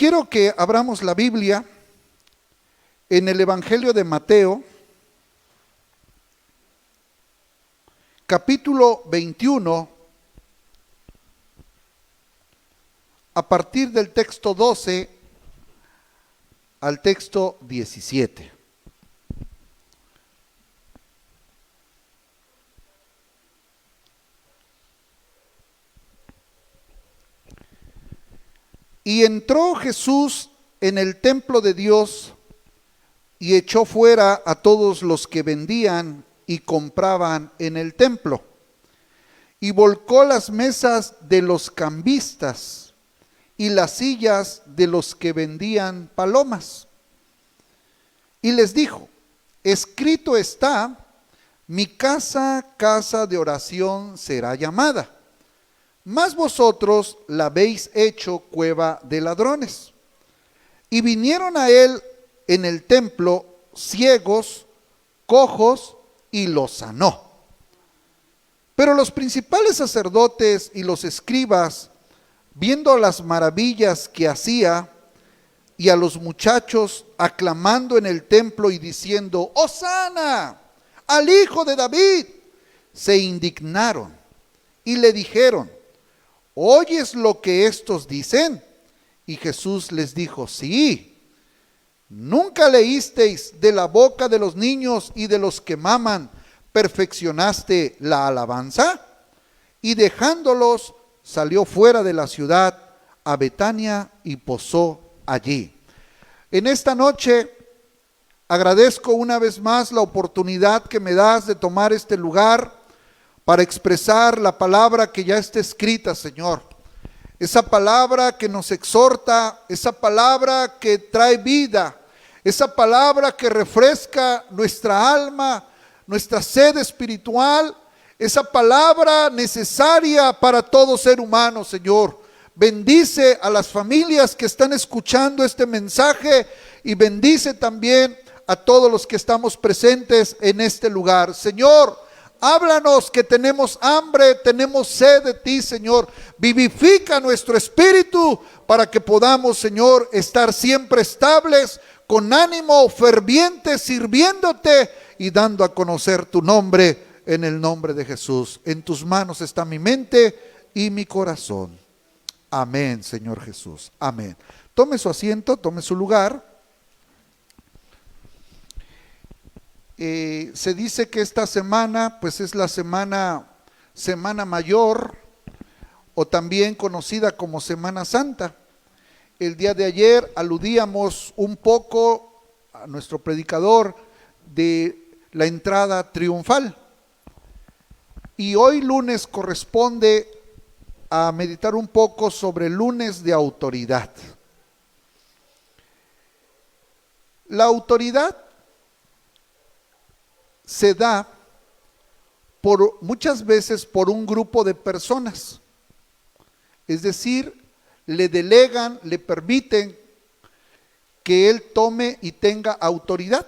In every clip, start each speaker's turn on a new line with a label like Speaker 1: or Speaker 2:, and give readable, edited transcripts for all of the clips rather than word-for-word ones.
Speaker 1: Quiero que abramos la Biblia en el Evangelio de Mateo, capítulo 21, a partir del texto 12 al texto 17. Y entró Jesús en el templo de Dios y echó fuera a todos los que vendían y compraban en el templo, y volcó las mesas de los cambistas y las sillas de los que vendían palomas. Y les dijo: escrito está, mi casa, casa de oración será llamada, mas vosotros la habéis hecho cueva de ladrones. Y vinieron a él en el templo ciegos, cojos, y los sanó. Pero los principales sacerdotes y los escribas, viendo las maravillas que hacía, y a los muchachos aclamando en el templo y diciendo: ¡Hosana al Hijo de David!, se indignaron y le dijeron: ¿oyes lo que estos dicen? Y Jesús les dijo: sí. ¿Nunca leísteis de la boca de los niños y de los que maman, perfeccionaste la alabanza? Y dejándolos, salió fuera de la ciudad a Betania y posó allí. En esta noche agradezco una vez más la oportunidad que me das de tomar este lugar para expresar la palabra que ya está escrita, Señor. Esa palabra que nos exhorta, esa palabra que trae vida, esa palabra que refresca nuestra alma, nuestra sed espiritual, esa palabra necesaria para todo ser humano, Señor. Bendice a las familias que están escuchando este mensaje y bendice también a todos los que estamos presentes en este lugar. Señor, háblanos, que tenemos hambre, tenemos sed de ti, Señor. Vivifica nuestro espíritu para que podamos, Señor, estar siempre estables, con ánimo ferviente, sirviéndote y dando a conocer tu nombre, en el nombre de Jesús. En tus manos está mi mente y mi corazón. Amén, Señor Jesús. Amén. Tome su asiento, tome su lugar. Se dice que esta semana pues es la semana mayor, o también conocida como Semana Santa. El día de ayer aludíamos un poco a nuestro predicador de la entrada triunfal, y hoy lunes corresponde a meditar un poco sobre el lunes de autoridad. La autoridad se da muchas veces por un grupo de personas, es decir, le delegan, le permiten que él tome y tenga autoridad.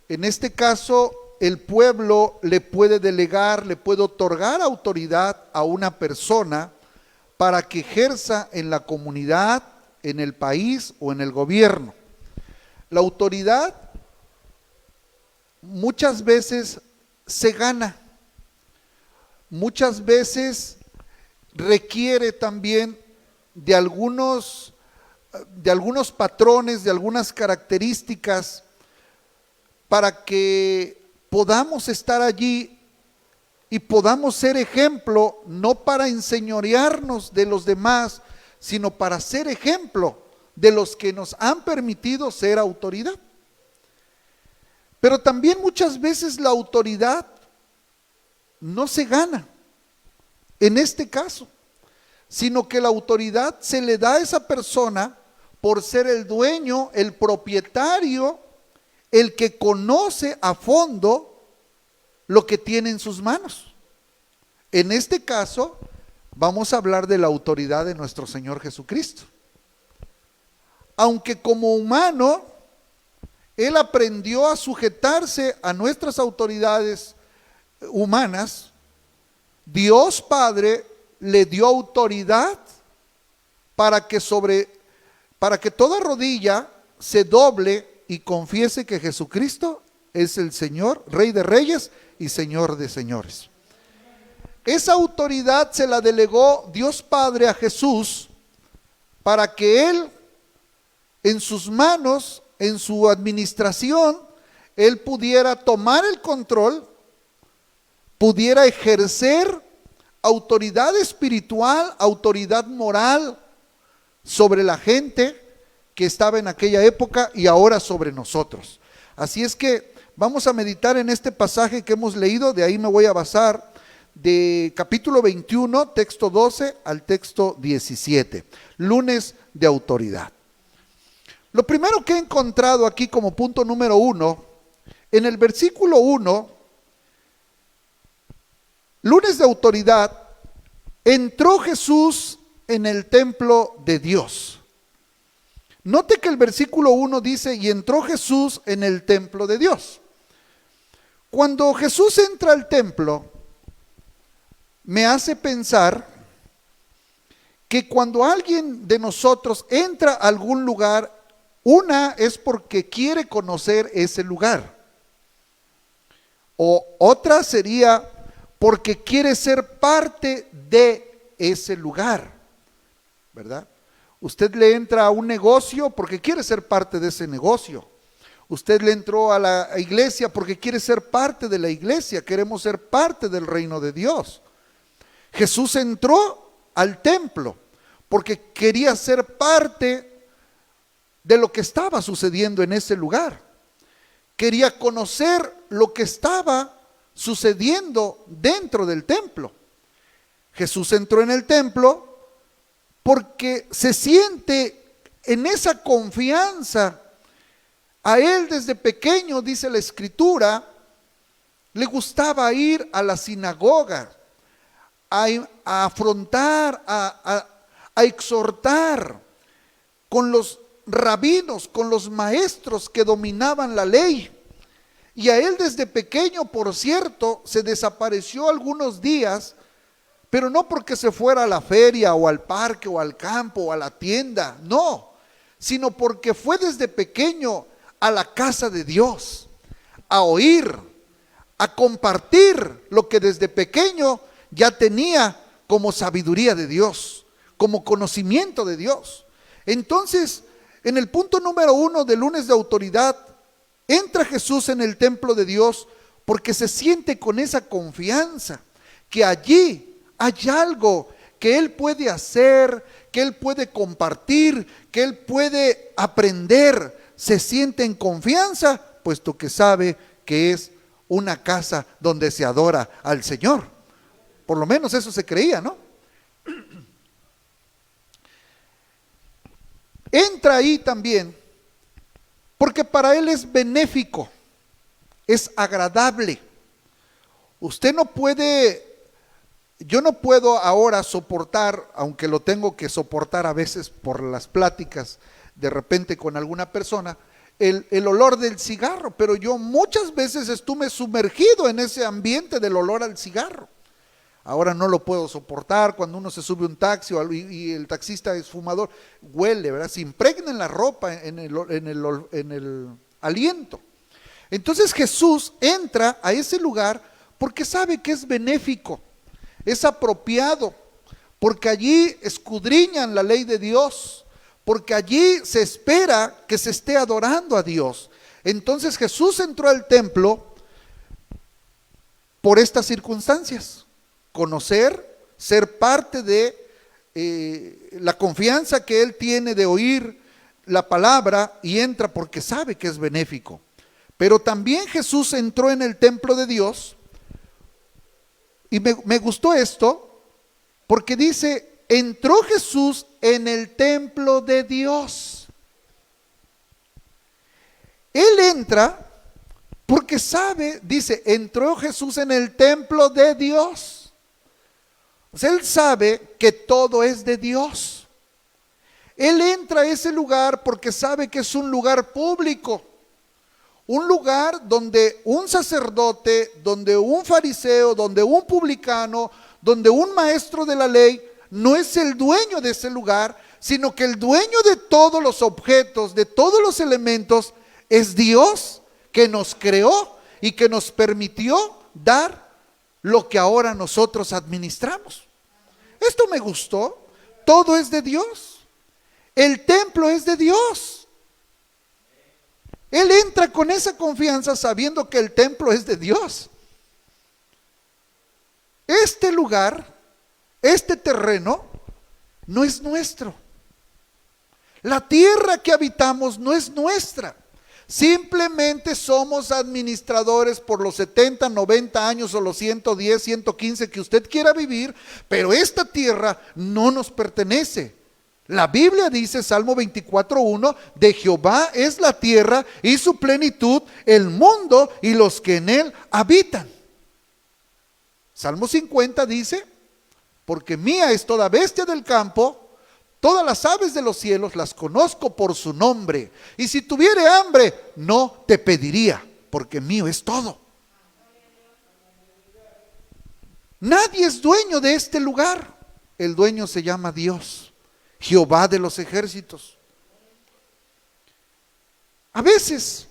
Speaker 1: En este caso, el pueblo le puede delegar, le puede otorgar autoridad a una persona para que ejerza en la comunidad, en el país o en el gobierno. La autoridad muchas veces se gana, muchas veces requiere también de algunos patrones, de algunas características, para que podamos estar allí y podamos ser ejemplo, no para enseñorearnos de los demás, sino para ser ejemplo de los que nos han permitido ser autoridad. Pero también muchas veces la autoridad no se gana, en este caso, sino que la autoridad se le da a esa persona por ser el dueño, el propietario, el que conoce a fondo lo que tiene en sus manos. En este caso, vamos a hablar de la autoridad de nuestro Señor Jesucristo. Aunque como humano, Él aprendió a sujetarse a nuestras autoridades humanas, Dios Padre le dio autoridad para que sobre para que toda rodilla se doble y confiese que Jesucristo es el Señor, Rey de Reyes y Señor de Señores. Esa autoridad se la delegó Dios Padre a Jesús para que Él, en sus manos, en su administración, Él pudiera tomar el control, pudiera ejercer autoridad espiritual, autoridad moral sobre la gente que estaba en aquella época y ahora sobre nosotros. Así es que vamos a meditar en este pasaje que hemos leído, de ahí me voy a basar, de capítulo 21, texto 12 al texto 17, lunes de autoridad. Lo primero que he encontrado aquí como punto número 1, en el versículo 1, lunes de autoridad, entró Jesús en el templo de Dios. Note que el versículo 1 dice, y entró Jesús en el templo de Dios. Cuando Jesús entra al templo, me hace pensar que cuando alguien de nosotros entra a algún lugar, una es porque quiere conocer ese lugar, o otra sería porque quiere ser parte de ese lugar, ¿verdad? Usted le entra a un negocio porque quiere ser parte de ese negocio. Usted le entró a la iglesia porque quiere ser parte de la iglesia. Queremos ser parte del reino de Dios. Jesús entró al templo porque quería ser parte de lo que estaba sucediendo en ese lugar. Quería conocer lo que estaba sucediendo dentro del templo. Jesús entró en el templo porque se siente en esa confianza. A él desde pequeño, dice la Escritura, le gustaba ir a la sinagoga, a afrontar, a exhortar con los rabinos, con los maestros que dominaban la ley. Y a él desde pequeño, por cierto, se desapareció algunos días, pero no porque se fuera a la feria o al parque o al campo o a la tienda, no, sino porque fue desde pequeño a la casa de Dios, a oír, a compartir lo que desde pequeño ya tenía como sabiduría de Dios, como conocimiento de Dios. Entonces, en el punto número 1 del lunes de autoridad, entra Jesús en el templo de Dios porque se siente con esa confianza que allí hay algo que Él puede hacer, que Él puede compartir, que Él puede aprender. Se siente en confianza, puesto que sabe que es una casa donde se adora al Señor. Por lo menos eso se creía, ¿no? Entra ahí también porque para Él es benéfico, es agradable. Usted no puede, yo no puedo ahora soportar, aunque lo tengo que soportar a veces por las pláticas de repente con alguna persona, el olor del cigarro, pero yo muchas veces estuve sumergido en ese ambiente del olor al cigarro. Ahora no lo puedo soportar cuando uno se sube a un taxi y el taxista es fumador, huele, ¿verdad? Se impregna en la ropa, en el aliento. Entonces Jesús entra a ese lugar porque sabe que es benéfico, es apropiado, porque allí escudriñan la ley de Dios, porque allí se espera que se esté adorando a Dios. Entonces Jesús entró al templo por estas circunstancias: conocer, ser parte de la confianza que Él tiene de oír la palabra, y entra porque sabe que es benéfico. Pero también Jesús entró en el templo de Dios, y me gustó esto, porque dice, entró Jesús en el templo de Dios. Él entra porque sabe, dice, entró Jesús en el templo de Dios. O sea, Él sabe que todo es de Dios. Él entra a ese lugar porque sabe que es un lugar público, un lugar donde un sacerdote, donde un fariseo, donde un publicano, donde un maestro de la ley no es el dueño de ese lugar, sino que el dueño de todos los objetos, de todos los elementos, es Dios, que nos creó y que nos permitió dar lo que ahora nosotros administramos. Esto me gustó. Todo es de Dios. El templo es de Dios. Él entra con esa confianza sabiendo que el templo es de Dios. Este lugar, este terreno, no es nuestro. La tierra que habitamos no es nuestra. Simplemente somos administradores por los 70, 90 años o los 110, 115 que usted quiera vivir, pero esta tierra no nos pertenece. La Biblia dice, Salmo 24:1, de Jehová es la tierra y su plenitud, el mundo y los que en él habitan. Salmo 50 dice, porque mía es toda bestia del campo, todas las aves de los cielos las conozco por su nombre, y si tuviere hambre no te pediría, porque mío es todo. Nadie es dueño de este lugar. El dueño se llama Dios, Jehová de los ejércitos. A veces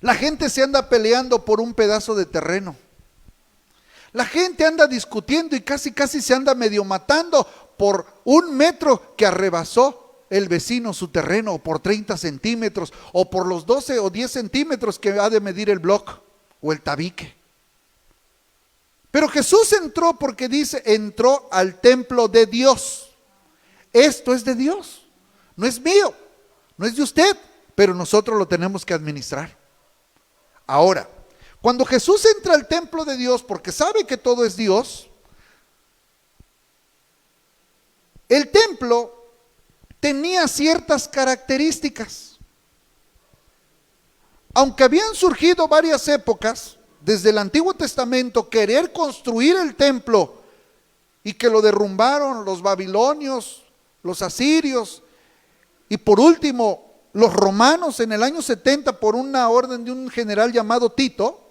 Speaker 1: la gente se anda peleando por un pedazo de terreno. La gente anda discutiendo y casi se anda medio matando por 1 metro que arrebasó el vecino su terreno, o por 30 centímetros, o por los 12 o 10 centímetros que ha de medir el bloque o el tabique. Pero Jesús entró porque dice, entró al templo de Dios. Esto es de Dios, no es mío, no es de usted, pero nosotros lo tenemos que administrar. Ahora, cuando Jesús entra al templo de Dios, porque sabe que todo es Dios, el templo tenía ciertas características. Aunque habían surgido varias épocas, desde el Antiguo Testamento, querer construir el templo y que lo derrumbaron los babilonios, los asirios y por último los romanos en el año 70 por una orden de un general llamado Tito.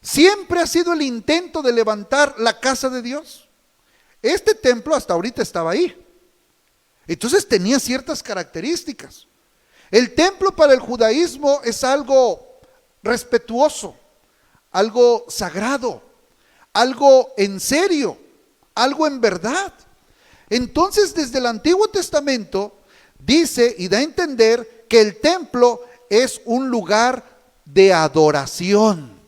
Speaker 1: Siempre ha sido el intento de levantar la casa de Dios. Este templo hasta ahorita estaba ahí. Entonces tenía ciertas características. El templo para el judaísmo es algo respetuoso, algo sagrado, algo en serio, algo en verdad. Entonces desde el Antiguo Testamento dice y da a entender que el templo es un lugar de adoración.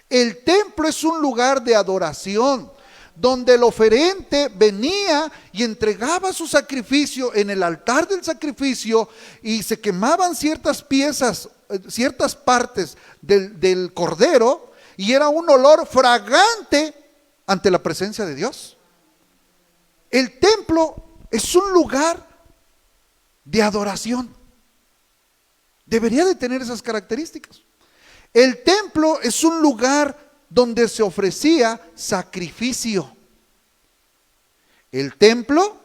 Speaker 1: El templo es un lugar de adoración, donde el oferente venía y entregaba su sacrificio en el altar del sacrificio y se quemaban ciertas piezas, ciertas partes del cordero, y era un olor fragante ante la presencia de Dios. El templo es un lugar de adoración. Debería de tener esas características. El templo es un lugar donde se ofrecía sacrificio. El templo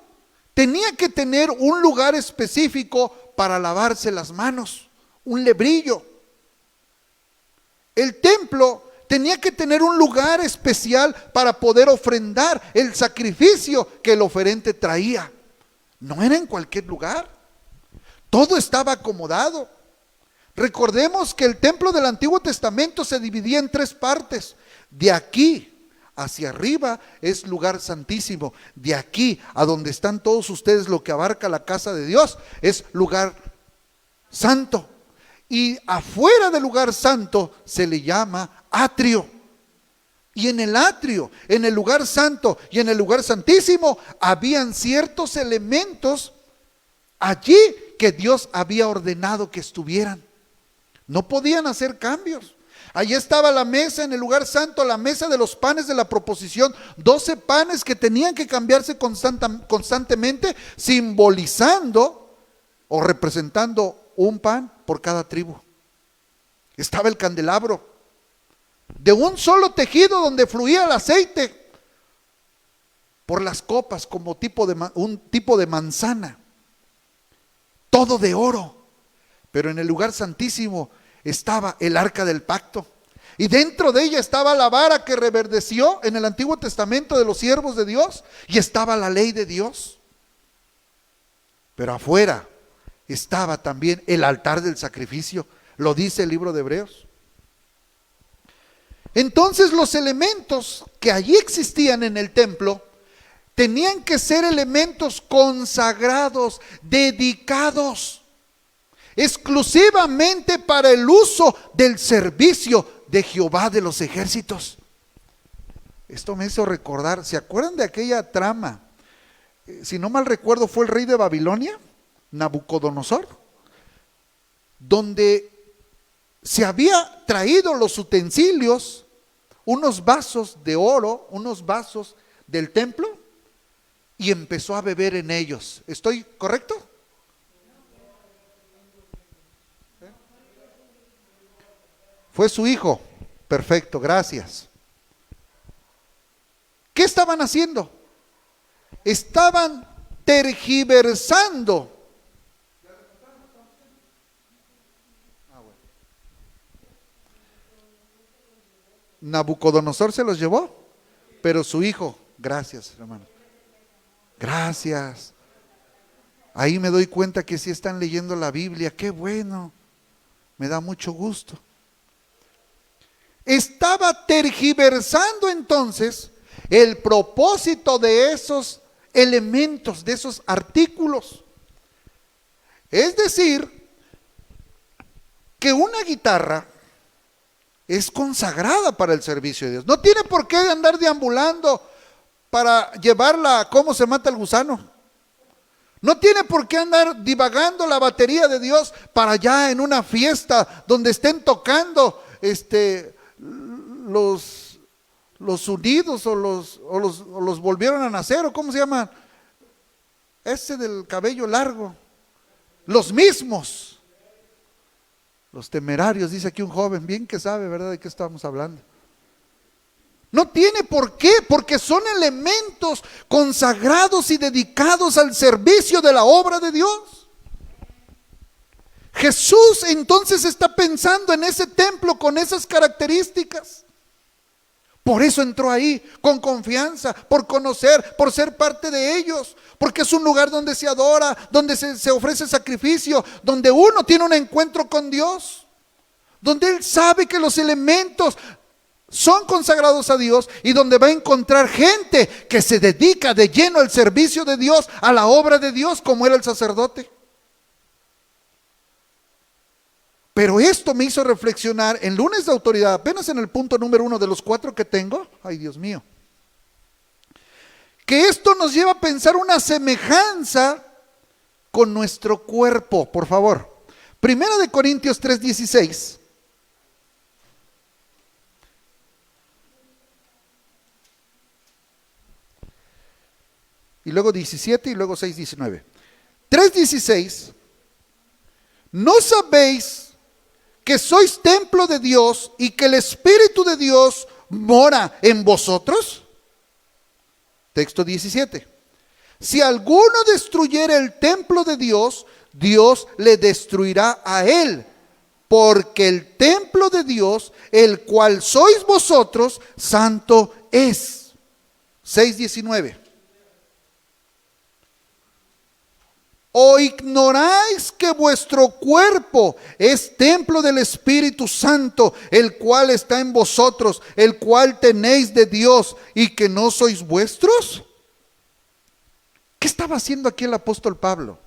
Speaker 1: tenía que tener un lugar específico para lavarse las manos, un lebrillo. El templo tenía que tener un lugar especial para poder ofrendar el sacrificio que el oferente traía. No era en cualquier lugar. Todo estaba acomodado. Recordemos que el templo del Antiguo Testamento se dividía en 3 partes. De aquí hacia arriba es lugar santísimo. De aquí a donde están todos ustedes, lo que abarca la casa de Dios, es lugar santo. Y afuera del lugar santo se le llama atrio. Y en el atrio, en el lugar santo y en el lugar santísimo, habían ciertos elementos allí que Dios había ordenado que estuvieran. No podían hacer cambios. Allí estaba la mesa en el lugar santo, la mesa de los panes de la proposición, 12 panes que tenían que cambiarse constantemente, simbolizando o representando un pan por cada tribu. Estaba el candelabro de un solo tejido donde fluía el aceite por las copas como un tipo de manzana, todo de oro. Pero en el lugar santísimo estaba el arca del pacto, y dentro de ella estaba la vara que reverdeció en el Antiguo Testamento de los siervos de Dios, y estaba la ley de Dios. Pero afuera estaba también el altar del sacrificio, lo dice el libro de Hebreos. Entonces los elementos que allí existían en el templo tenían que ser elementos consagrados, dedicados exclusivamente para el uso del servicio de Jehová de los ejércitos. Esto me hizo recordar, ¿se acuerdan de aquella trama? Si no mal recuerdo, fue el rey de Babilonia, Nabucodonosor, donde se había traído los utensilios, unos vasos de oro, unos vasos del templo, y empezó a beber en ellos. ¿Estoy correcto? Fue su hijo. Perfecto, gracias. ¿Qué estaban haciendo? Estaban tergiversando. Nabucodonosor se los llevó, pero su hijo, gracias hermano, gracias. Ahí me doy cuenta que sí están leyendo la Biblia, qué bueno, me da mucho gusto. Estaba tergiversando entonces el propósito de esos elementos, de esos artículos. Es decir, que una guitarra es consagrada para el servicio de Dios. No tiene por qué andar deambulando para llevarla, ¿cómo se mata el gusano? No tiene por qué andar divagando la batería de Dios para allá en una fiesta donde estén tocando los unidos o los volvieron a nacer, o ¿cómo se llaman? Ese del cabello largo, los mismos. Los temerarios, dice aquí un joven, bien que sabe, ¿verdad?, de qué estamos hablando. No tiene por qué, porque son elementos consagrados y dedicados al servicio de la obra de Dios. Jesús entonces está pensando en ese templo con esas características. Por eso entró ahí con confianza, por conocer, por ser parte de ellos, porque es un lugar donde se adora, donde se ofrece sacrificio, donde uno tiene un encuentro con Dios, donde él sabe que los elementos son consagrados a Dios y donde va a encontrar gente que se dedica de lleno al servicio de Dios, a la obra de Dios, como era el sacerdote. Pero esto me hizo reflexionar en Lunes de Autoridad, apenas en el punto número 1 de los 4 que tengo. Ay, Dios mío. Que esto nos lleva a pensar una semejanza con nuestro cuerpo, por favor. Primera de Corintios 3:16. Y luego 17 y luego 6:19. 3:16. ¿No sabéis que sois templo de Dios y que el Espíritu de Dios mora en vosotros? Texto 17. Si alguno destruyere el templo de Dios, Dios le destruirá a él, porque el templo de Dios, el cual sois vosotros, santo es. 6:19. ¿O ignoráis que vuestro cuerpo es templo del Espíritu Santo, el cual está en vosotros, el cual tenéis de Dios, y que no sois vuestros? ¿Qué estaba haciendo aquí el apóstol Pablo?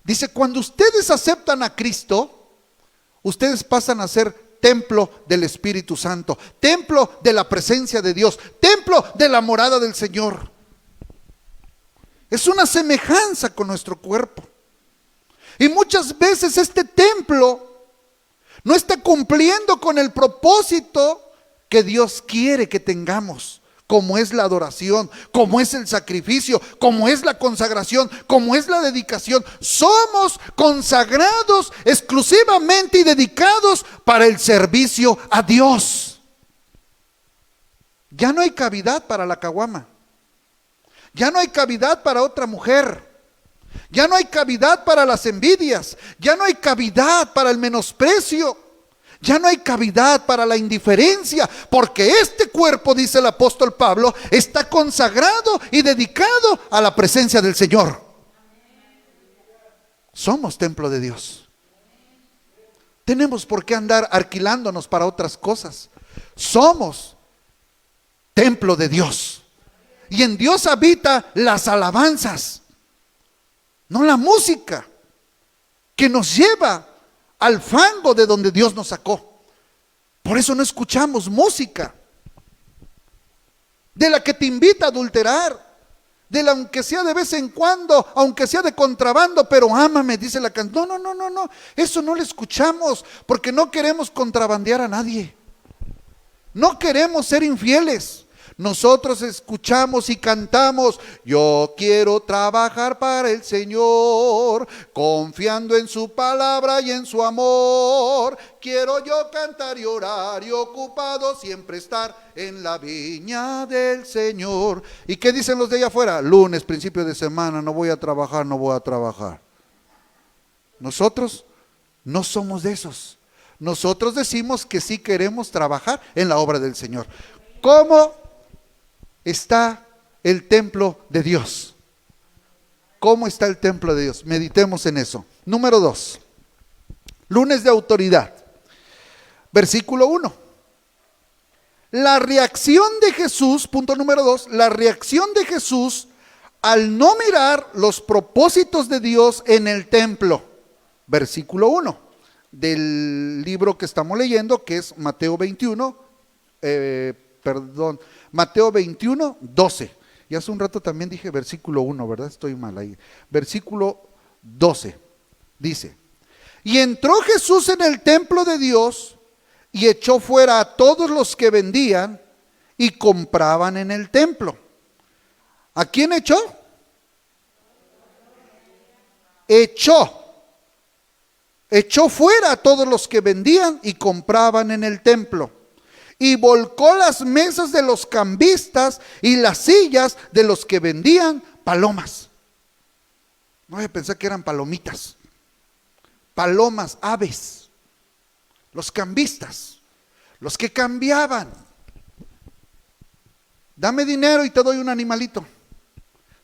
Speaker 1: Dice, cuando ustedes aceptan a Cristo, ustedes pasan a ser templo del Espíritu Santo, templo de la presencia de Dios, templo de la morada del Señor. Es una semejanza con nuestro cuerpo. Y muchas veces este templo no está cumpliendo con el propósito que Dios quiere que tengamos, como es la adoración, como es el sacrificio, como es la consagración, como es la dedicación. Somos consagrados exclusivamente y dedicados para el servicio a Dios. Ya no hay cavidad para la caguama. Ya no hay cavidad para otra mujer. Ya no hay cavidad para las envidias. Ya no hay cavidad para el menosprecio. Ya no hay cavidad para la indiferencia. Porque este cuerpo, dice el apóstol Pablo, está consagrado y dedicado a la presencia del Señor. Somos templo de Dios. Tenemos por qué andar alquilándonos para otras cosas. Somos templo de Dios. Y en Dios habita las alabanzas, no la música que nos lleva al fango de donde Dios nos sacó. Por eso no escuchamos música de la que te invita a adulterar, de la aunque sea de vez en cuando, aunque sea de contrabando, pero ámame, dice la canción. No, eso no lo escuchamos porque no queremos contrabandear a nadie. No queremos ser infieles. Nosotros escuchamos y cantamos: yo quiero trabajar para el Señor, confiando en su palabra y en su amor. Quiero yo cantar y orar y ocupado siempre estar en la viña del Señor. ¿Y qué dicen los de allá afuera? Lunes, principio de semana, no voy a trabajar, no voy a trabajar. Nosotros no somos de esos. Nosotros decimos que sí queremos trabajar en la obra del Señor. ¿Cómo está el templo de Dios? ¿Cómo está el templo de Dios? Meditemos en eso. Número 2, lunes de autoridad. Versículo 1. La reacción de Jesús, punto número 2, la reacción de Jesús al no mirar los propósitos de Dios en el templo. Versículo 1 del libro que estamos leyendo, que es Mateo 21, Mateo 21, 12. Y hace un rato también dije versículo 1, ¿verdad? Estoy mal ahí. Versículo 12 dice: y entró Jesús en el templo de Dios y echó fuera a todos los que vendían y compraban en el templo. ¿A quién echó? Echó fuera a todos los que vendían y compraban en el templo. Y volcó las mesas de los cambistas y las sillas de los que vendían palomas. No voy a pensar que eran palomitas. Palomas, aves. Los cambistas, los que cambiaban. Dame dinero y te doy un animalito.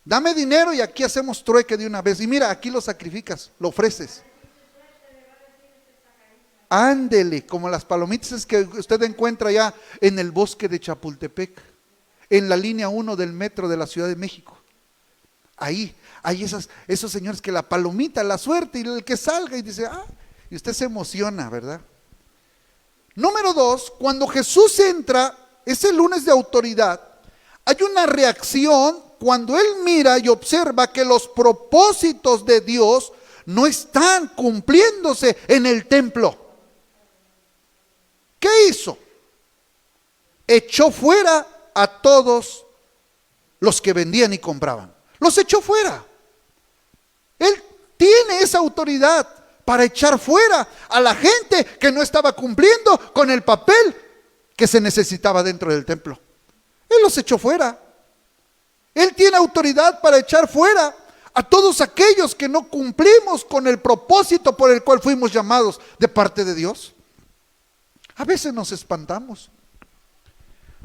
Speaker 1: Dame dinero y aquí hacemos trueque de una vez. Y mira, aquí lo sacrificas, lo ofreces. Ándele, como las palomitas que usted encuentra ya en el bosque de Chapultepec, en la línea 1 del metro de la Ciudad de México. Ahí hay esos señores que la palomita, la suerte, y el que salga y dice, y usted se emociona, ¿verdad? Número 2, cuando Jesús entra, ese lunes de autoridad, hay una reacción cuando Él mira y observa que los propósitos de Dios no están cumpliéndose en el templo. ¿Qué hizo? Echó fuera a todos los que vendían y compraban. Los echó fuera. Él tiene esa autoridad para echar fuera a la gente que no estaba cumpliendo con el papel que se necesitaba dentro del templo. Él los echó fuera. Él tiene autoridad para echar fuera a todos aquellos que no cumplimos con el propósito por el cual fuimos llamados de parte de Dios. A veces nos espantamos.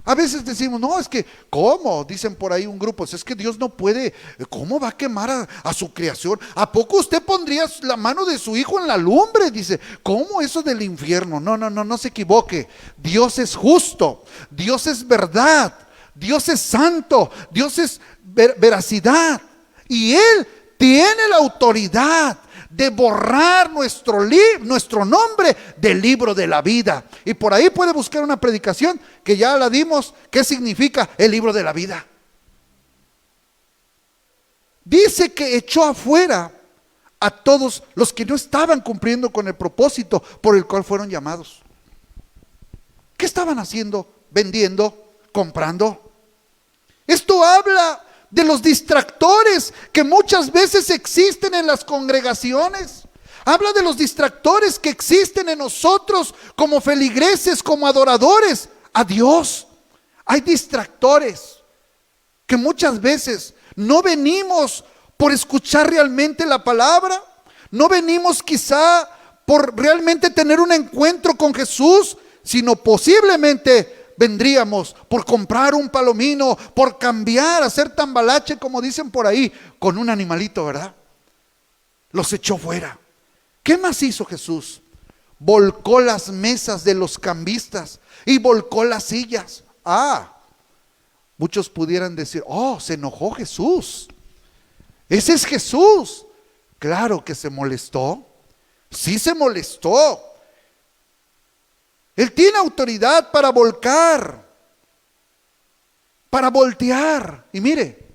Speaker 1: A veces decimos, no, es que, ¿cómo? Dicen por ahí un grupo, es que Dios no puede, ¿cómo va a quemar a su creación? ¿A poco usted pondría la mano de su hijo en la lumbre? Dice, ¿cómo eso del infierno? No se equivoque. Dios es justo, Dios es verdad, Dios es santo, Dios es veracidad. Y Él tiene la autoridad de borrar nuestro nombre del libro de la vida. Y por ahí puede buscar una predicación que ya la dimos, ¿qué significa el libro de la vida? Dice que echó afuera a todos los que no estaban cumpliendo con el propósito por el cual fueron llamados. ¿Qué estaban haciendo? Vendiendo, comprando. Esto habla de los distractores que muchas veces existen en las congregaciones. Habla de los distractores que existen en nosotros como feligreses, como adoradores a Dios. Hay distractores que muchas veces no venimos por escuchar realmente la palabra, no venimos quizá por realmente tener un encuentro con Jesús, sino posiblemente vendríamos por comprar un palomino, por cambiar, hacer tambalache, como dicen por ahí, con un animalito, ¿verdad? Los echó fuera. ¿Qué más hizo Jesús? Volcó las mesas de los cambistas y volcó las sillas. Muchos pudieran decir, se enojó Jesús. Ese es Jesús. Claro que se molestó. Sí se molestó. Él tiene autoridad para volcar, para voltear. Y mire,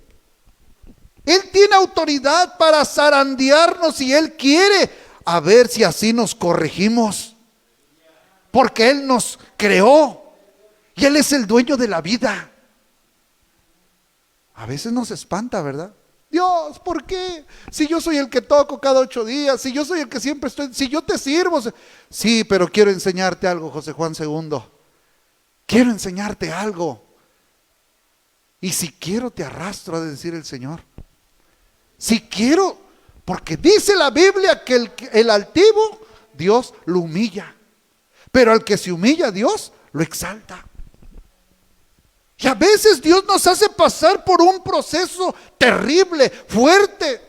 Speaker 1: Él tiene autoridad para zarandearnos si Él quiere, a ver si así nos corregimos. Porque Él nos creó y Él es el dueño de la vida. A veces nos espanta, ¿verdad? Dios, ¿por qué? Si yo soy el que toco cada 8 días, si yo soy el que siempre estoy, si yo te sirvo. Sí, pero quiero enseñarte algo, José Juan II. Quiero enseñarte algo. Y si quiero te arrastro, ha de decir el Señor. Si quiero, porque dice la Biblia que el altivo Dios lo humilla, pero al que se humilla Dios lo exalta. Y a veces Dios nos hace pasar por un proceso terrible, fuerte,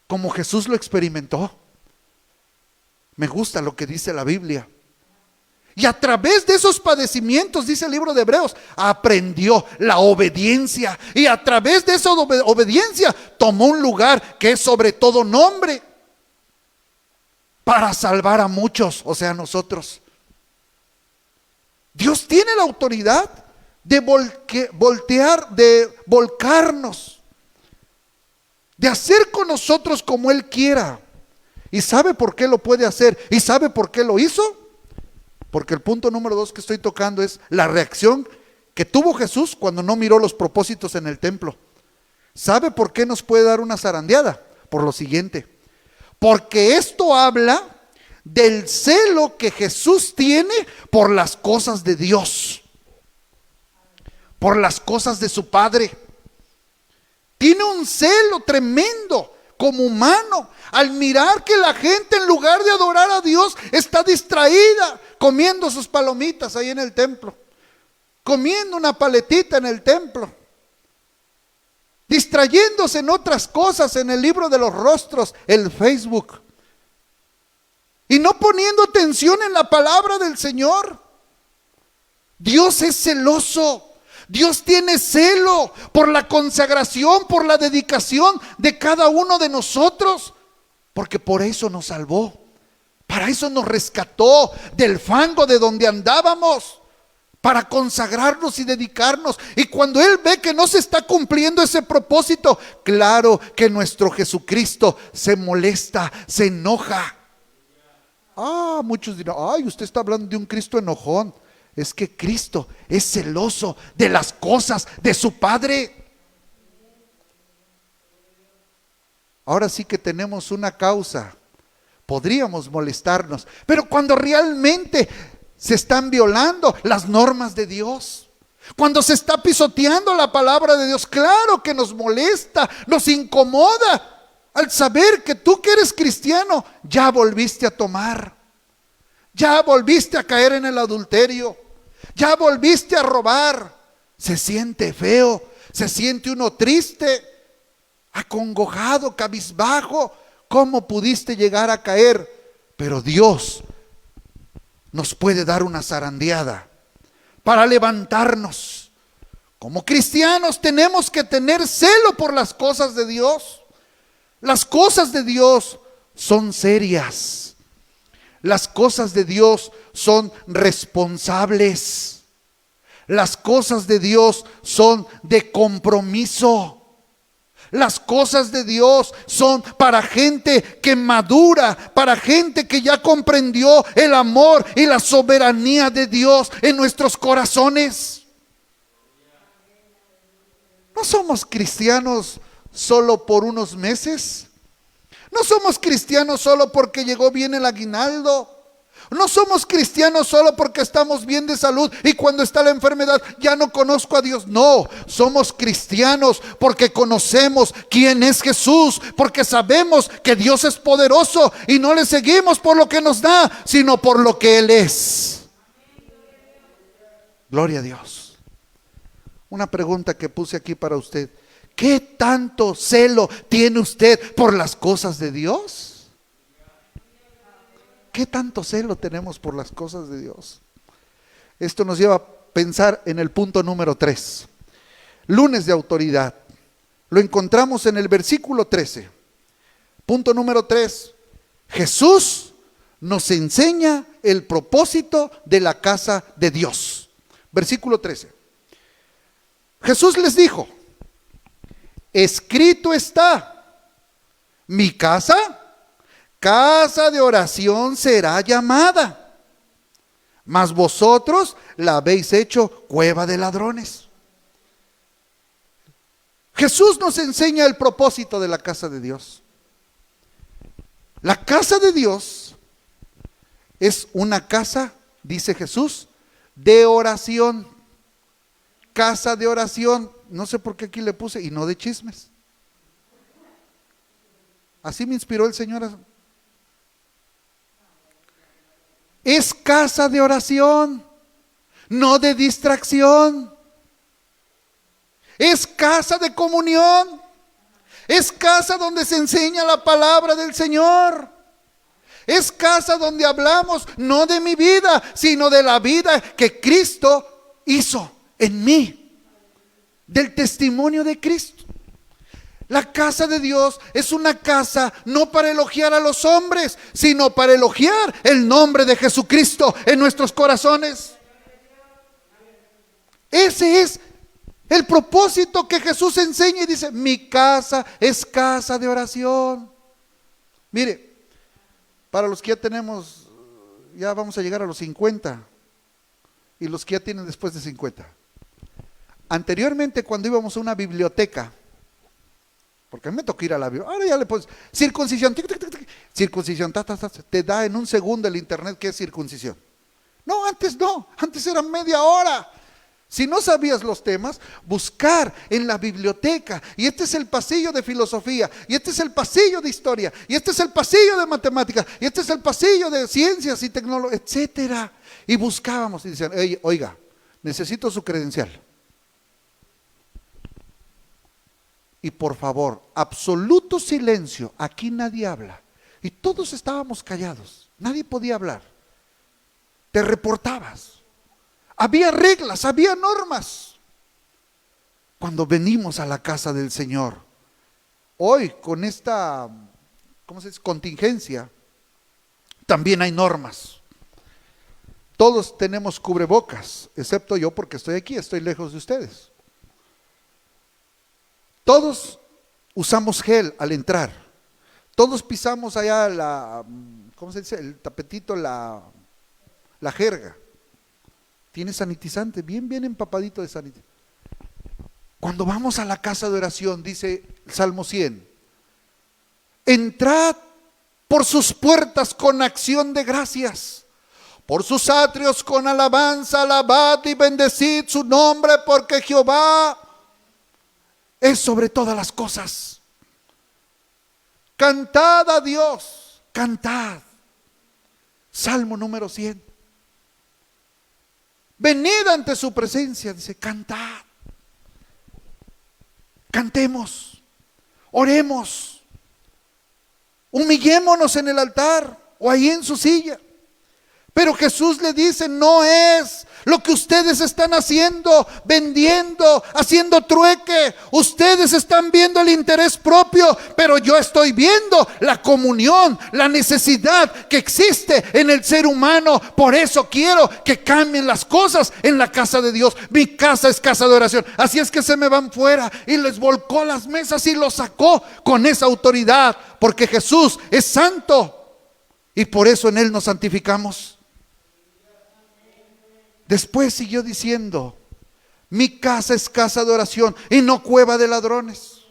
Speaker 1: como Jesús lo experimentó. Me gusta lo que dice la Biblia. Y a través de esos padecimientos, dice el libro de Hebreos, aprendió la obediencia. Y a través de esa obediencia tomó un lugar que es sobre todo nombre, para salvar a muchos, o sea, nosotros. Dios tiene la autoridad de voltear, de volcarnos, de hacer con nosotros como Él quiera. ¿Y sabe por qué lo puede hacer? ¿Y sabe por qué lo hizo? Porque el punto número 2 que estoy tocando es la reacción que tuvo Jesús cuando no miró los propósitos en el templo. ¿Sabe por qué nos puede dar una zarandeada? Por lo siguiente: porque esto habla del celo que Jesús tiene por las cosas de Dios, por las cosas de su Padre. Tiene un celo tremendo como humano al mirar que la gente, en lugar de adorar a Dios, está distraída comiendo sus palomitas ahí en el templo, comiendo una paletita en el templo, distrayéndose en otras cosas, en el libro de los rostros, el Facebook, y no poniendo atención en la palabra del Señor. Dios es celoso. Dios tiene celo por la consagración, por la dedicación de cada uno de nosotros, porque por eso nos salvó, para eso nos rescató del fango de donde andábamos, para consagrarnos y dedicarnos. Y cuando Él ve que no se está cumpliendo ese propósito, claro que nuestro Jesucristo se molesta, se enoja. Muchos dirán, usted está hablando de un Cristo enojón. Es que Cristo es celoso de las cosas de su Padre. Ahora sí que tenemos una causa. Podríamos molestarnos, pero cuando realmente se están violando las normas de Dios, cuando se está pisoteando la palabra de Dios, claro que nos molesta, nos incomoda al saber que tú, que eres cristiano, ya volviste a tomar, ya volviste a caer en el adulterio, ya volviste a robar. Se siente feo, se siente uno triste, acongojado, cabizbajo. ¿Cómo pudiste llegar a caer? Pero Dios nos puede dar una zarandeada para levantarnos. Como cristianos tenemos que tener celo por las cosas de Dios. Las cosas de Dios son serias. Las cosas de Dios son responsables. Las cosas de Dios son de compromiso. Las cosas de Dios son para gente que madura, para gente que ya comprendió el amor y la soberanía de Dios en nuestros corazones. No somos cristianos solo por unos meses. No somos cristianos solo porque llegó bien el aguinaldo. No somos cristianos solo porque estamos bien de salud y cuando está la enfermedad ya no conozco a Dios. No, somos cristianos porque conocemos quién es Jesús, porque sabemos que Dios es poderoso y no le seguimos por lo que nos da, sino por lo que Él es. Gloria a Dios. Una pregunta que puse aquí para usted: ¿Qué tanto celo tiene usted por las cosas de Dios? ¿Qué tanto celo tenemos por las cosas de Dios? Esto nos lleva a pensar en el punto número 3. Lunes de autoridad. Lo encontramos en el versículo 13. Punto número 3. Jesús nos enseña el propósito de la casa de Dios. Versículo 13. Jesús les dijo: escrito está, mi casa, casa de oración será llamada, mas vosotros la habéis hecho cueva de ladrones. Jesús nos enseña el propósito de la casa de Dios. La casa de Dios es una casa, dice Jesús, de oración. Casa de oración. No sé por qué aquí le puse, y no de chismes. Así me inspiró el Señor. Es casa de oración, no de distracción. Es casa de comunión. Es casa donde se enseña la palabra del Señor. Es casa donde hablamos no de mi vida, sino de la vida que Cristo hizo en mí, del testimonio de Cristo. La casa de Dios es una casa no para elogiar a los hombres, sino para elogiar el nombre de Jesucristo en nuestros corazones. Ese es el propósito que Jesús enseña y dice: mi casa es casa de oración. Mire, para los que ya tenemos, ya vamos a llegar a los 50, y los que ya tienen después de 50. Anteriormente, cuando íbamos a una biblioteca, porque a mí me tocó ir a la biblioteca, ahora ya le pones circuncisión, circuncisión, te da en un segundo el internet que es circuncisión. No, antes era media hora. Si no sabías los temas, buscar en la biblioteca. Y este es el pasillo de filosofía, y este es el pasillo de historia, y este es el pasillo de matemáticas, y este es el pasillo de ciencias y tecnología, etcétera. Y buscábamos y decían: oiga, necesito su credencial. Y por favor, absoluto silencio, aquí nadie habla. Y todos estábamos callados, nadie podía hablar. Te reportabas. Había reglas, había normas. Cuando venimos a la casa del Señor, hoy con esta, ¿cómo se dice?, contingencia, también hay normas. Todos tenemos cubrebocas, excepto yo, porque estoy aquí, estoy lejos de ustedes. Todos usamos gel al entrar. Todos pisamos allá la, ¿cómo se dice?, el tapetito, la jerga. Tiene sanitizante, bien empapadito de sanitizante. Cuando vamos a la casa de oración, dice el Salmo 100, entrad por sus puertas con acción de gracias, por sus atrios con alabanza, alabad y bendecid su nombre, porque Jehová es sobre todas las cosas. Cantad a Dios, cantad. Salmo número 100. Venid ante su presencia, dice, cantad. Cantemos, oremos, humillémonos en el altar o ahí en su silla. Pero Jesús le dice: no es lo que ustedes están haciendo, vendiendo, haciendo trueque. Ustedes están viendo el interés propio, pero yo estoy viendo la comunión, la necesidad que existe en el ser humano. Por eso quiero que cambien las cosas en la casa de Dios. Mi casa es casa de oración. Así es que se me van fuera, y les volcó las mesas y los sacó con esa autoridad, porque Jesús es santo y por eso en Él nos santificamos. Después siguió diciendo: mi casa es casa de oración y no cueva de ladrones.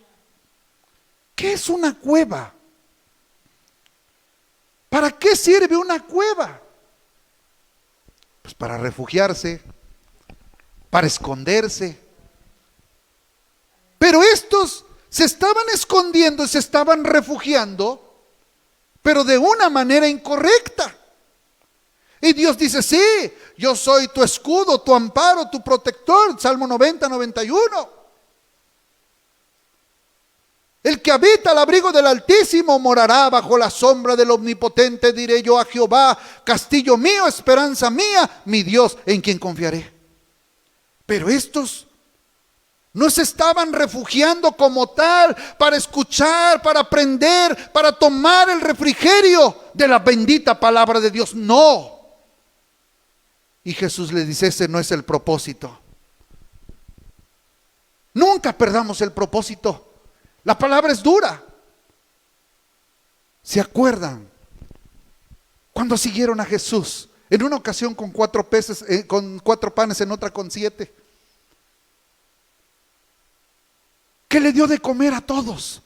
Speaker 1: ¿Qué es una cueva? ¿Para qué sirve una cueva? Pues para refugiarse, para esconderse. Pero estos se estaban escondiendo y se estaban refugiando, pero de una manera incorrecta. Y Dios dice: sí, yo soy tu escudo, tu amparo, tu protector. Salmo 90, 91. El que habita al abrigo del Altísimo morará bajo la sombra del Omnipotente. Diré yo a Jehová, castillo mío, esperanza mía, mi Dios en quien confiaré. Pero estos no se estaban refugiando como tal para escuchar, para aprender, para tomar el refrigerio de la bendita palabra de Dios. No. Y Jesús le dice, ese no es el propósito. Nunca perdamos el propósito. La palabra es dura. ¿Se acuerdan cuando siguieron a Jesús? En una ocasión con 4 peces, con 4 panes, en otra con 7. Que le dio de comer a todos.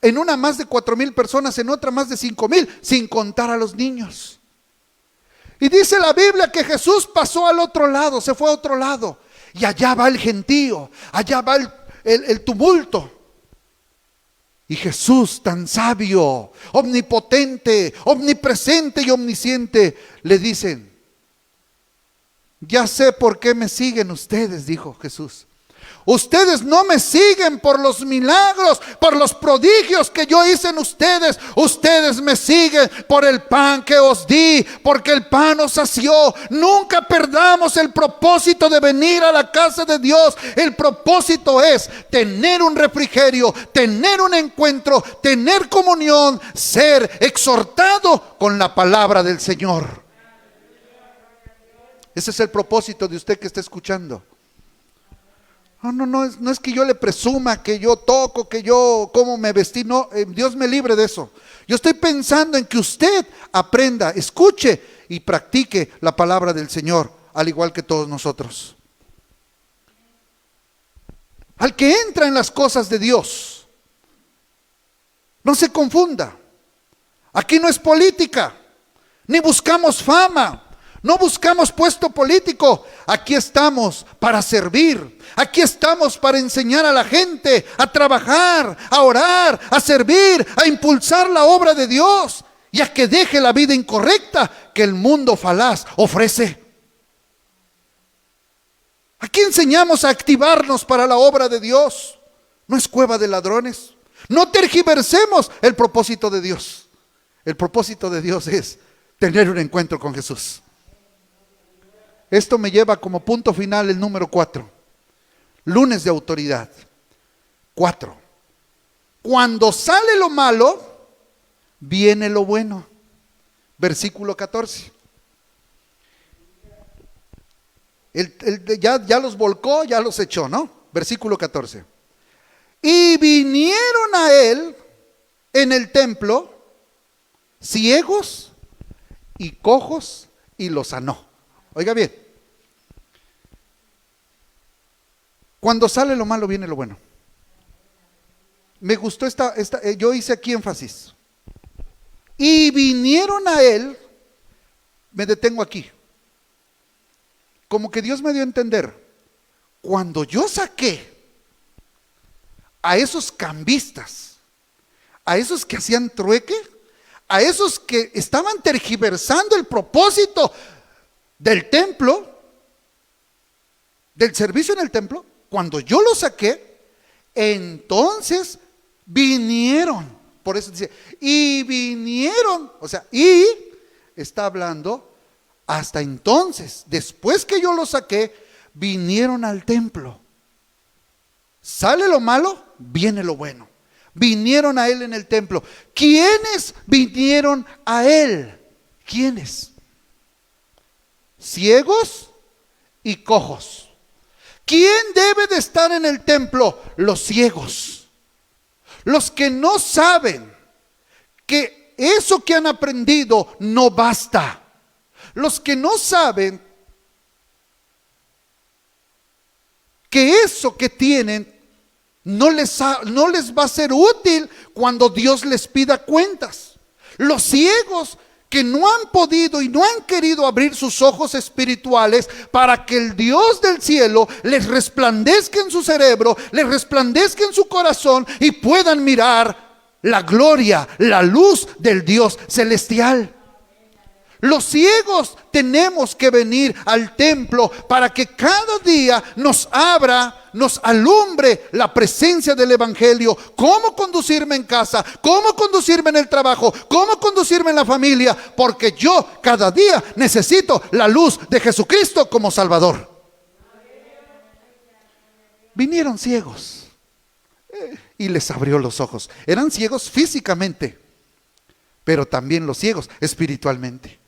Speaker 1: En una más de 4,000 personas, en otra más de 5,000, sin contar a los niños. Y dice la Biblia que Jesús pasó al otro lado, se fue a otro lado. Y allá va el gentío, allá va el tumulto. Y Jesús, tan sabio, omnipotente, omnipresente y omnisciente, le dicen, ya sé por qué me siguen ustedes, dijo Jesús. Ustedes no me siguen por los milagros, por los prodigios que yo hice en ustedes. Ustedes me siguen por el pan que os di, porque el pan os sació. Nunca perdamos el propósito de venir a la casa de Dios. El propósito es tener un refrigerio, tener un encuentro, tener comunión, ser exhortado con la palabra del Señor. Ese es el propósito de usted que está escuchando. No es que yo le presuma, que yo toco, que yo cómo me vestí. No, Dios me libre de eso. Yo estoy pensando en que usted aprenda, escuche y practique la palabra del Señor, al igual que todos nosotros. Al que entra en las cosas de Dios, no se confunda. Aquí no es política, ni buscamos fama. No buscamos puesto político. Aquí estamos para servir. Aquí estamos para enseñar a la gente a trabajar, a orar, a servir, a impulsar la obra de Dios y a que deje la vida incorrecta que el mundo falaz ofrece. Aquí enseñamos a activarnos para la obra de Dios. No es cueva de ladrones. No tergiversemos el propósito de Dios. El propósito de Dios es tener un encuentro con Jesús. Esto me lleva como punto final el número 4. Lunes de autoridad. 4. Cuando sale lo malo, viene lo bueno. Versículo 14. Ya los volcó, ya los echó, ¿no? Versículo 14. Y vinieron a él en el templo ciegos y cojos y los sanó. Oiga bien, cuando sale lo malo viene lo bueno. Me gustó yo hice aquí énfasis. Y vinieron a él, me detengo aquí. Como que Dios me dio a entender, cuando yo saqué a esos cambistas, a esos que hacían trueque, a esos que estaban tergiversando el propósito del templo, del servicio en el templo, cuando yo lo saqué, entonces vinieron. Por eso dice, y vinieron, o sea, y está hablando hasta entonces, después que yo lo saqué, vinieron al templo. Sale lo malo, viene lo bueno. Vinieron a él en el templo. ¿Quiénes vinieron a él? ¿Quiénes? Ciegos y cojos. ¿Quién debe de estar en el templo? Los ciegos. Los que no saben que eso que han aprendido no basta. Los que no saben que eso que tienen no les va a ser útil cuando Dios les pida cuentas. Los ciegos que no han podido y no han querido abrir sus ojos espirituales para que el Dios del cielo les resplandezca en su cerebro, les resplandezca en su corazón y puedan mirar la gloria, la luz del Dios celestial. Los ciegos tenemos que venir al templo para que cada día nos abra, nos alumbre la presencia del evangelio. Cómo conducirme en casa, cómo conducirme en el trabajo, cómo conducirme en la familia, porque yo cada día necesito la luz de Jesucristo como Salvador. Vinieron ciegos y les abrió los ojos. Eran ciegos físicamente, pero también los ciegos espiritualmente.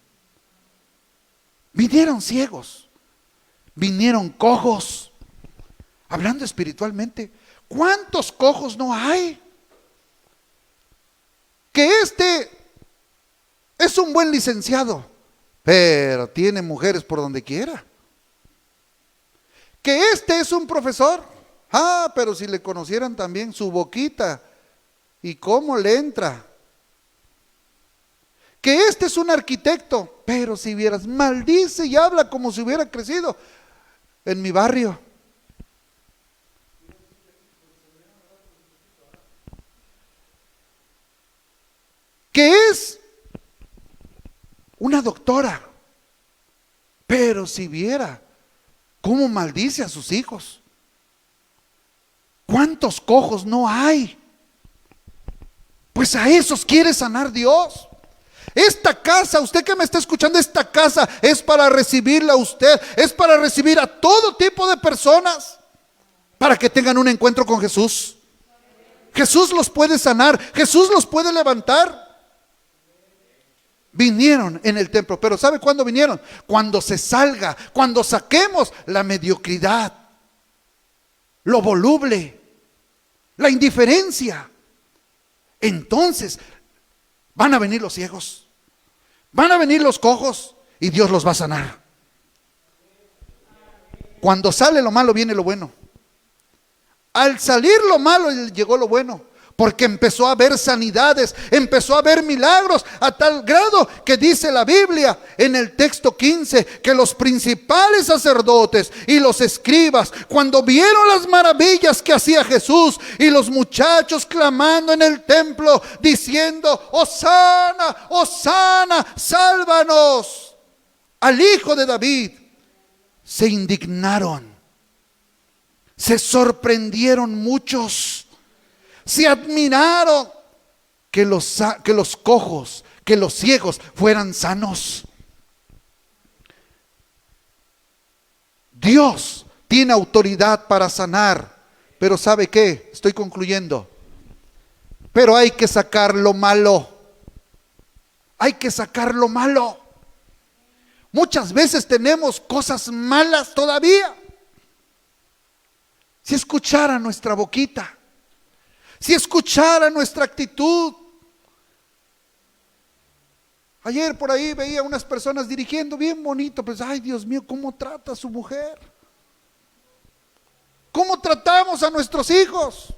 Speaker 1: Vinieron ciegos, vinieron cojos. Hablando espiritualmente, ¿cuántos cojos no hay? Que este es un buen licenciado, pero tiene mujeres por donde quiera. Que este es un profesor, pero si le conocieran también su boquita y cómo le entra. Que este es un arquitecto, pero si vieras, maldice y habla como si hubiera crecido en mi barrio. Que es una doctora, pero si viera cómo maldice a sus hijos. ¿Cuántos cojos no hay? Pues a esos quiere sanar Dios. Esta casa, usted que me está escuchando, esta casa es para recibirla a usted, es para recibir a todo tipo de personas, para que tengan un encuentro con Jesús. Jesús los puede sanar, Jesús los puede levantar. Vinieron en el templo, pero ¿sabe cuándo vinieron? Cuando se salga, cuando saquemos la mediocridad, lo voluble, la indiferencia. Entonces van a venir los ciegos, van a venir los cojos y Dios los va a sanar. Cuando sale lo malo, viene lo bueno. Al salir lo malo, llegó lo bueno. Porque empezó a haber sanidades, empezó a haber milagros, a tal grado que dice la Biblia en el texto 15, que los principales sacerdotes y los escribas, cuando vieron las maravillas que hacía Jesús, y los muchachos clamando en el templo, diciendo: Hosana, Hosana, sálvanos al Hijo de David, se indignaron, se sorprendieron muchos. Se admiraron que los cojos, que los ciegos fueran sanos. Dios tiene autoridad para sanar, pero ¿sabe qué? Estoy concluyendo. Pero hay que sacar lo malo. Hay que sacar lo malo. Muchas veces tenemos cosas malas todavía. Si escuchara nuestra boquita, si escuchara nuestra actitud. Ayer por ahí veía unas personas dirigiendo bien bonito, pues ay Dios mío, ¿cómo trata a su mujer? ¿Cómo tratamos a nuestros hijos?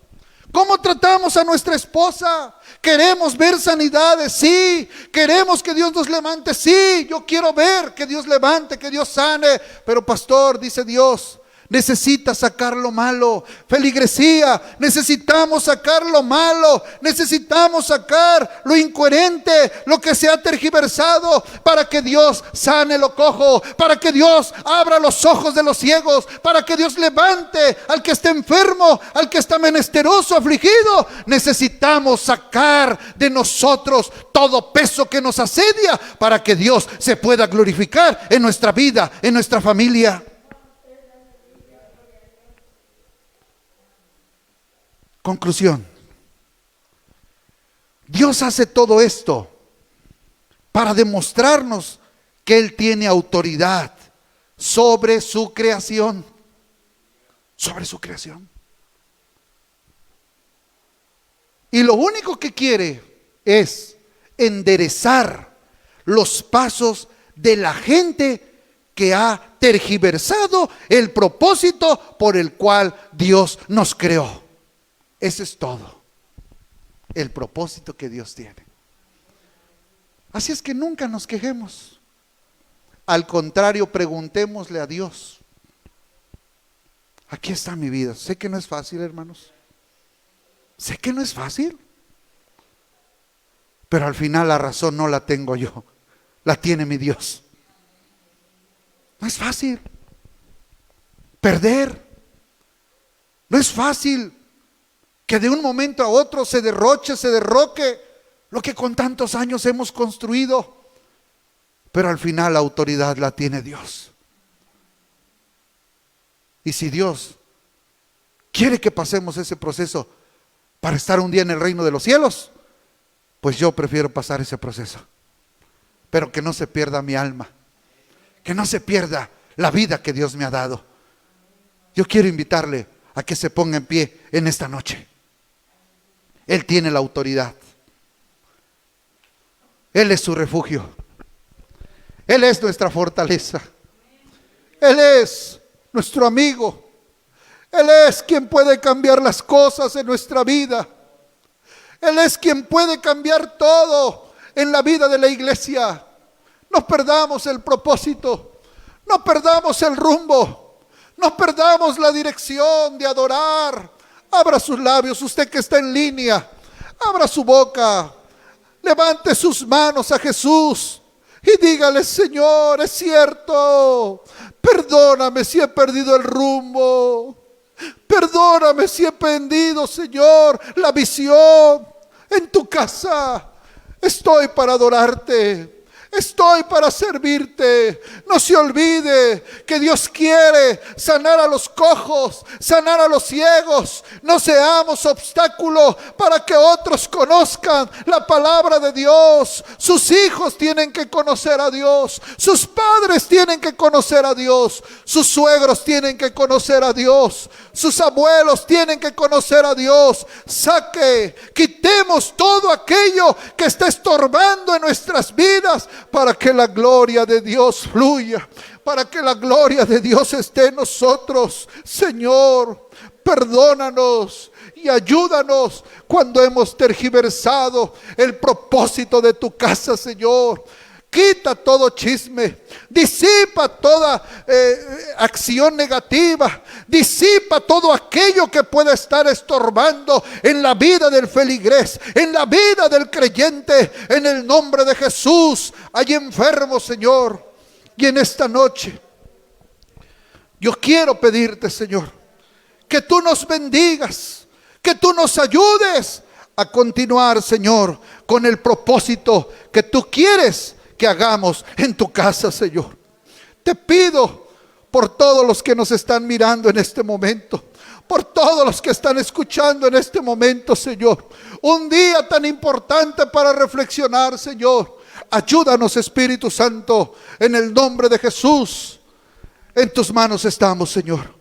Speaker 1: ¿Cómo tratamos a nuestra esposa? Queremos ver sanidades, sí. Queremos que Dios nos levante, sí. Yo quiero ver que Dios levante, que Dios sane. Pero pastor, dice Dios, necesita sacar lo malo. Feligresía, necesitamos sacar lo malo. Necesitamos sacar lo incoherente, lo que se ha tergiversado, para que Dios sane lo cojo, para que Dios abra los ojos de los ciegos, para que Dios levante al que está enfermo, al que está menesteroso, afligido. Necesitamos sacar de nosotros todo peso que nos asedia, para que Dios se pueda glorificar en nuestra vida, en nuestra familia. Conclusión. Dios hace todo esto para demostrarnos que Él tiene autoridad sobre su creación. Sobre su creación. Y lo único que quiere es enderezar los pasos de la gente que ha tergiversado el propósito por el cual Dios nos creó. Ese es todo, el propósito que Dios tiene. Así es que nunca nos quejemos. Al contrario, preguntémosle a Dios: aquí está mi vida. Sé que no es fácil, hermanos. Sé que no es fácil. Pero al final la razón no la tengo yo. la tiene mi Dios. No es fácil perder. No es fácil que de un momento a otro se derroche, se derroque lo que con tantos años hemos construido. Pero al final la autoridad la tiene Dios. Y si Dios quiere que pasemos ese proceso para estar un día en el reino de los cielos, pues yo prefiero pasar ese proceso. Pero que no se pierda mi alma, que no se pierda la vida que Dios me ha dado. Yo quiero invitarle a que se ponga en pie en esta noche. Él tiene la autoridad. Él es su refugio. Él es nuestra fortaleza. Él es nuestro amigo. Él es quien puede cambiar las cosas en nuestra vida. Él es quien puede cambiar todo en la vida de la iglesia. No perdamos el propósito. No perdamos el rumbo. No perdamos la dirección de adorar. Abra sus labios, usted que está en línea. Abra su boca. Levante sus manos a Jesús y dígale: Señor, es cierto. Perdóname si he perdido el rumbo. Perdóname si he perdido, Señor, la visión. En tu casa estoy para adorarte. Estoy para servirte. No se olvide que Dios quiere sanar a los cojos, sanar a los ciegos. No seamos obstáculo para que otros conozcan la palabra de Dios. Sus hijos tienen que conocer a Dios. Sus padres tienen que conocer a Dios. Sus suegros tienen que conocer a Dios. Sus abuelos tienen que conocer a Dios. Quitemos todo aquello que está estorbando en nuestras vidas, para que la gloria de Dios fluya, para que la gloria de Dios esté en nosotros. Señor, perdónanos y ayúdanos cuando hemos tergiversado el propósito de tu casa, Señor. Quita todo chisme, disipa toda acción negativa, disipa todo aquello que pueda estar estorbando en la vida del feligrés, en la vida del creyente. En el nombre de Jesús. Hay enfermos, Señor, y en esta noche yo quiero pedirte, Señor, que tú nos bendigas, que tú nos ayudes a continuar, Señor, con el propósito que tú quieres que hagamos en tu casa, Señor. Te pido por todos los que nos están mirando en este momento, por todos los que están escuchando en este momento, Señor. Un día tan importante para reflexionar, Señor. Ayúdanos, Espíritu Santo, en el nombre de Jesús. En tus manos estamos, Señor.